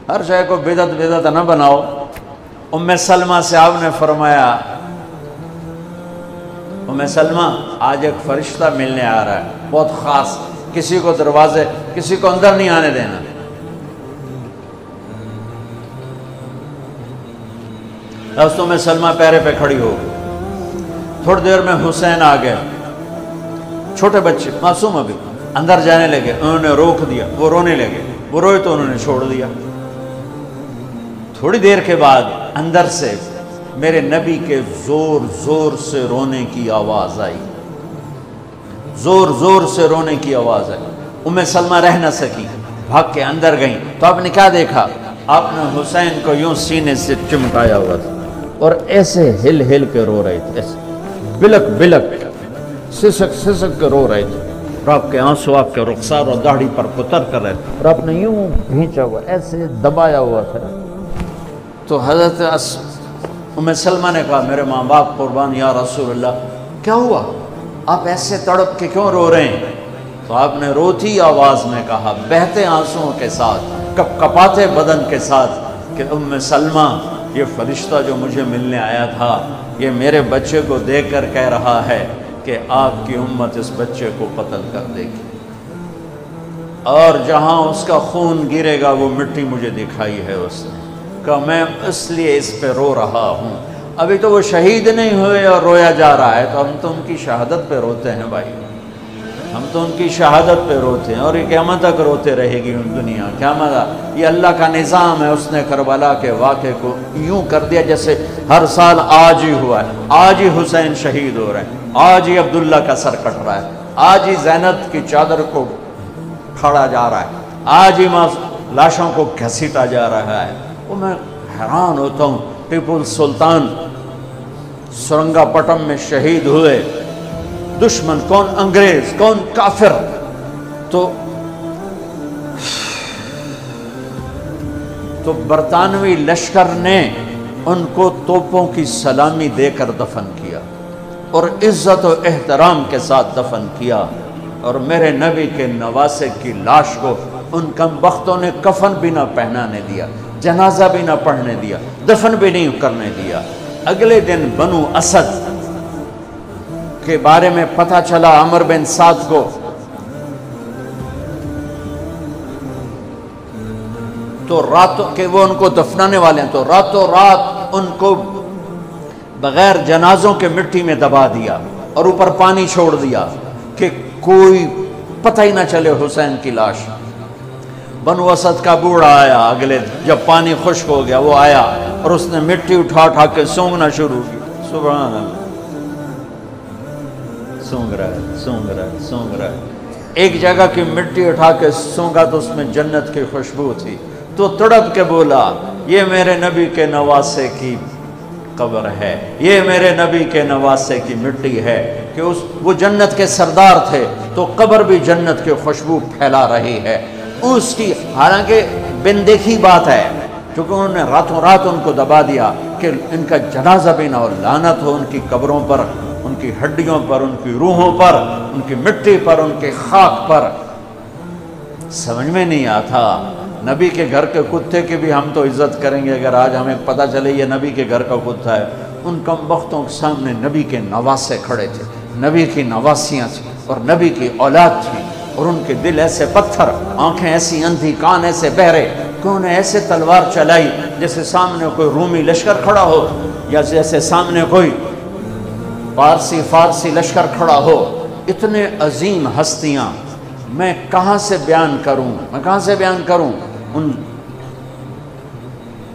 ہر شے کو بدعت نہ بناؤ۔ ام سلمہ سے آپ نے فرمایا ام سلمہ آج ایک فرشتہ ملنے آ رہا ہے بہت خاص، کسی کو دروازے کسی کو اندر نہیں آنے دینا۔ بس ام سلمہ پیرے پہ کھڑی ہو گئی۔ تھوڑی دیر میں حسین آ گئے، چھوٹے بچے معصوم ابھی، اندر جانے لگے، انہوں نے روک دیا، وہ رونے لگے، وہ روئے تو انہوں نے چھوڑ دیا۔ تھوڑی دیر کے بعد اندر سے میرے نبی کے زور زور سے رونے کی آواز آئی، زور زور سے رونے کی آواز آئی۔ ام سلمہ رہ نہ سکی، بھاگ کے اندر گئیں تو آپ نے کیا دیکھا؟ آپ نے حسین کو یوں سینے سے چمٹایا ہوا تھا اور ایسے ہل ہل کے رو رہے تھے، ایسے بلک بلک سسک سسک کے رو رہے تھے، اور آپ کے آنسو آپ کے رخسار اور داڑھی پر اتر کر رہے تھے، اور آپ نے یوں کھینچا ہوا ایسے دبایا ہوا تھا۔ تو حضرت ام سلمہ نے کہا میرے ماں باپ قربان یا رسول اللہ، کیا ہوا؟ آپ ایسے تڑپ کے کیوں رو رہے ہیں؟ تو آپ نے روتی آواز میں کہا، بہتے آنسوؤں کے ساتھ، کپ کپاتے بدن کے ساتھ، کہ ام سلمہ یہ فرشتہ جو مجھے ملنے آیا تھا یہ میرے بچے کو دیکھ کر کہہ رہا ہے کہ آپ کی امت اس بچے کو قتل کر دے گی، اور جہاں اس کا خون گرے گا وہ مٹی مجھے دکھائی ہے اس نے، کہ میں اس لیے اس پہ رو رہا ہوں۔ ابھی تو وہ شہید نہیں ہوئے اور رویا جا رہا ہے، تو ہم تو ان کی شہادت پہ روتے ہیں بھائی، ہم تو ان کی شہادت پہ روتے ہیں، اور یہ قیامت تک روتے رہے گی دنیا۔ قیامت یہ اللہ کا نظام ہے، اس نے کربلا کے واقعے کو یوں کر دیا جیسے ہر سال آج ہی ہوا ہے، آج ہی حسین شہید ہو رہے ہیں، آج ہی عبداللہ کا سر کٹ رہا ہے، آج ہی زینب کی چادر کو کھاڑا جا رہا ہے، آج ہی لاشوں کو گھسیٹا جا رہا ہے۔ وہ میں حیران ہوتا ہوں، ٹیپو سلطان سرنگا پٹم میں شہید ہوئے، دشمن کون؟ انگریز، کون؟ کافر۔ تو برطانوی لشکر نے ان کو توپوں کی سلامی دے کر دفن کیا اور عزت و احترام کے ساتھ دفن کیا، اور میرے نبی کے نواسے کی لاش کو ان کم بختوں نے کفن بھی نہ پہنانے دیا، جنازہ بھی نہ پڑھنے دیا، دفن بھی نہیں کرنے دیا۔ اگلے دن بنو اسد کے بارے میں پتہ چلا عمر بن سعد کو، تو راتوں کہ وہ ان کو دفنانے والے ہیں، تو راتوں رات ان کو بغیر جنازوں کے مٹی میں دبا دیا اور اوپر پانی چھوڑ دیا کہ کوئی پتہ ہی نہ چلے حسین کی لاش۔ بنو اسد کا بوڑھا آیا اگلے، جب پانی خشک ہو گیا وہ آیا اور اس نے مٹی اٹھا اٹھا کے سونگنا شروع کی، سبحان اللہ، سونگ رہا ہے سونگ رہا ہے سونگ رہا ہے۔ ایک جگہ کی مٹی اٹھا کے سونگا تو اس میں جنت کی خوشبو تھی، تو تڑپ کے بولا یہ میرے نبی کے نواسے کی قبر ہے، یہ میرے نبی کے نواسے کی مٹی ہے، کہ وہ جنت کے سردار تھے تو قبر بھی جنت کی خوشبو پھیلا رہی ہے اس کی۔ حالانکہ بن دیکھی بات ہے، کیونکہ انہوں نے راتوں رات ان کو دبا دیا کہ ان کا جنازہ بھی نہ ہو، لعنت ہو ان کی قبروں پر، ان کی ہڈیوں پر، ان کی روحوں پر، ان کی مٹی پر، ان کے خاک پر۔ سمجھ میں نہیں آتا، نبی کے گھر کے کتے کی بھی ہم تو عزت کریں گے اگر آج ہمیں پتہ چلے یہ نبی کے گھر کا کتا ہے۔ ان کم بختوں کے سامنے نبی کے نواسے کھڑے تھے، نبی کی نواسیاں تھیں اور نبی کی اولاد تھی، اور ان کے دل ایسے پتھر، آنکھیں ایسی اندھی، کان ایسے بہرے کہ انہیں ایسے تلوار چلائی جیسے سامنے کوئی رومی لشکر کھڑا ہو، یا جیسے سامنے کوئی فارسی لشکر کھڑا ہو۔ اتنے عظیم ہستیاں میں کہاں سے بیان کروں؟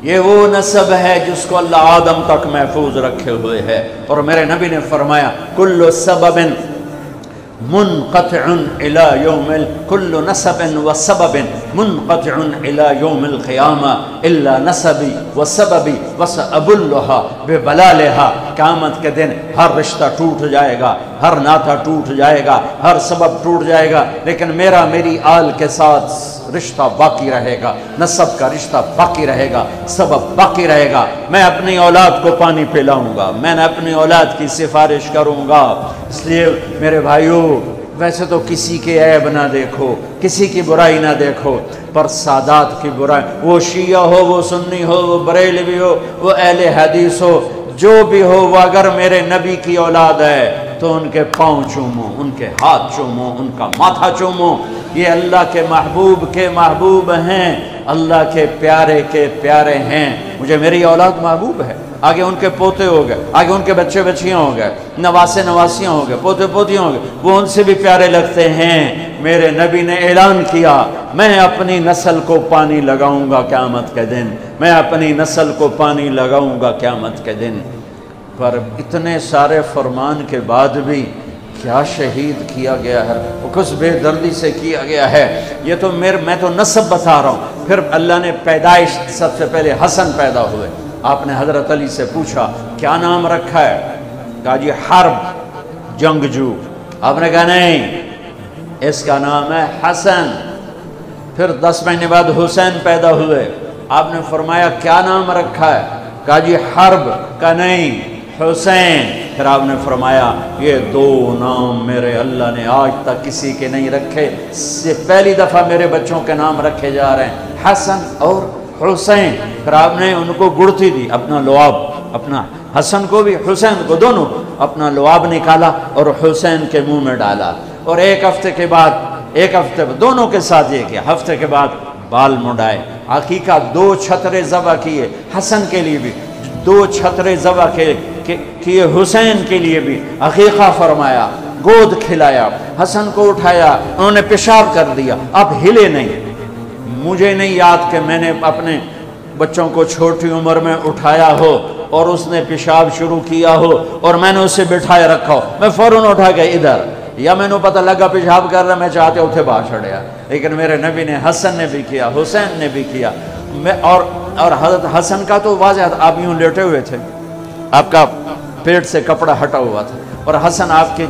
یہ وہ نسب ہے جس کو اللہ آدم تک محفوظ رکھے ہوئے ہے، اور میرے نبی نے فرمایا کل سبب منقطع الى يوم كل نسب وسبب منقطع الى يوم القيامة الا نسبي وسببي وسأبلها ببلالها۔ قیامت کے دن ہر رشتہ ٹوٹ جائے گا، ہر ناطہ ٹوٹ جائے گا، ہر سبب ٹوٹ جائے گا، لیکن میری آل کے ساتھ رشتہ باقی رہے گا، نسب کا رشتہ باقی رہے گا، سبب باقی رہے گا۔ میں اپنی اولاد کو پانی پلاؤں گا، میں نے اپنی اولاد کی سفارش کروں گا۔ اس لیے میرے بھائیوں، ویسے تو کسی کے عیب نہ دیکھو، کسی کی برائی نہ دیکھو، پر سادات کی برائی، وہ شیعہ ہو، وہ سنی ہو، وہ بریلوی ہو، وہ اہل حدیث ہو، جو بھی ہو، وہ اگر میرے نبی کی اولاد ہے تو ان کے پاؤں چومو، ان کے ہاتھ چومو، ان کا ماتھا چومو۔ یہ اللہ کے محبوب ہیں، اللہ کے پیارے ہیں۔ مجھے میری اولاد محبوب ہے، آگے ان کے پوتے ہو گئے، آگے ان کے بچے بچیاں ہو گئے، نواسیاں ہو گئے، پوتے پوتیاں ہو گئے، وہ ان سے بھی پیارے لگتے ہیں۔ میرے نبی نے اعلان کیا، میں اپنی نسل کو پانی لگاؤں گا قیامت کے دن، میں اپنی نسل کو پانی لگاؤں گا قیامت کے دن۔ پر اتنے سارے فرمان کے بعد بھی کیا شہید کیا گیا ہے، وہ کس بے دردی سے کیا گیا ہے۔ یہ تو میں تو نسب بتا رہا ہوں۔ پھر اللہ نے پیدائش، سب سے پہلے حسن پیدا ہوئے۔ آپ نے حضرت علی سے پوچھا کیا نام رکھا ہے؟ کہا جی حرب، جنگجو۔ آپ نے کہا نہیں، اس کا نام ہے حسن۔ پھر 10 مہینے بعد حسین پیدا ہوئے۔ آپ نے فرمایا کیا نام رکھا ہے؟ کہا جی حرب۔ کہا نہیں، حسین۔ پھر آپ نے فرمایا یہ 2 نام میرے اللہ نے آج تک کسی کے نہیں رکھے، سے پہلی دفعہ میرے بچوں کے نام رکھے جا رہے ہیں، حسن اور حسین۔ پھر آپ نے ان کو گڑتی دی، اپنا لعاب، اپنا حسن کو بھی حسین کو، دونوں اپنا لعاب نکالا اور حسین کے منہ میں ڈالا۔ اور ایک ہفتے دونوں کے ساتھ یہ کیا، ہفتے کے بعد بال مڈائے، عقیقہ 2 چھترے ذبح کیے حسن کے لیے بھی، 2 چھترے ذبح کیے حسین کے لیے بھی، عقیقہ فرمایا، گود کھلایا، حسن کو اٹھایا، انہوں نے پیشاب کر دیا، اب ہلے نہیں۔ مجھے نہیں یاد کہ میں نے اپنے بچوں کو چھوٹی عمر میں اٹھایا ہو اور اس نے پیشاب شروع کیا ہو اور میں نے اسے بٹھائے رکھا ہو، میں فوراً اٹھا کے ادھر، یا میں نے پتہ لگا پیشاب کر رہا، میں چاہتے اتھے باہر چھڑیا۔ لیکن میرے نبی نے، حسن نے بھی کیا، حسین نے بھی کیا۔ اور حضرت حسن کا تو واضح، آپ یوں لیٹے ہوئے تھے، آپ کا پیٹ سے کپڑا ہٹا ہوا تھا اور حسن آپ کے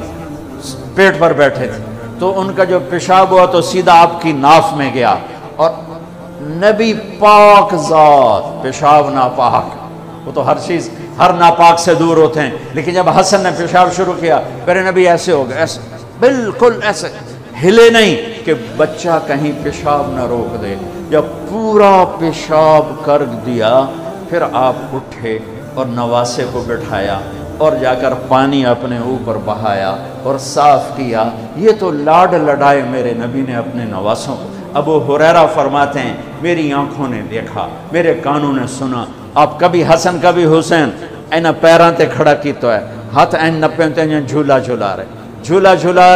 پیٹ پر بیٹھے تھے، تو ان کا جو پیشاب ہوا تو سیدھا آپ کی ناف میں گیا۔ اور نبی پاک ذات، پیشاب ناپاک، وہ تو ہر ناپاک سے دور ہوتے ہیں، لیکن جب حسن نے پیشاب شروع کیا، میرے نبی ایسے ہو گئے، ایسے بالکل ایسے ہلے نہیں کہ بچہ کہیں پیشاب نہ روک دے۔ جب پورا پیشاب کر دیا، پھر آپ اٹھے اور نواسے کو بٹھایا اور جا کر پانی اپنے اوپر بہایا اور صاف کیا۔ یہ تو لاڈ لڈائے میرے نبی نے اپنے نواسوں کو۔ ابو ہریرہ فرماتے ہیں میری آنکھوں نے دیکھا، میرے کانوں نے سنا، آپ کبھی حسن کبھی حسین اینا پیران تے کھڑا کی تو ہے، ہاتھ این نپے تے جھولا جھولا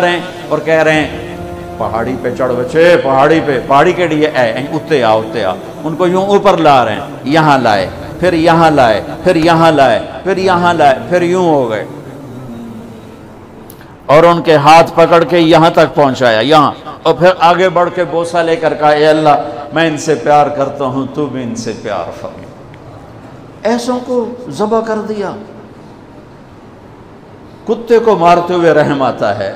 رہے ہیں اور کہہ رہے ہیں پہاڑی پہ چڑھ بچے، پہاڑی کے لیے اتے آ۔ ان کو یوں اوپر لا رہے ہیں، یہاں لائے، پھر یہاں لائے، پھر یہاں لائے، پھر یہاں لائے، پھر یوں ہو گئے اور ان کے ہاتھ پکڑ کے یہاں تک پہنچایا، یہاں، اور پھر آگے بڑھ کے بوسہ لے کر کہا اے اللہ میں ان سے پیار کرتا ہوں، تو بھی ان سے پیار فرما۔ ایسوں کو ذبح کر دیا۔ کتے کو مارتے ہوئے رحم آتا ہے،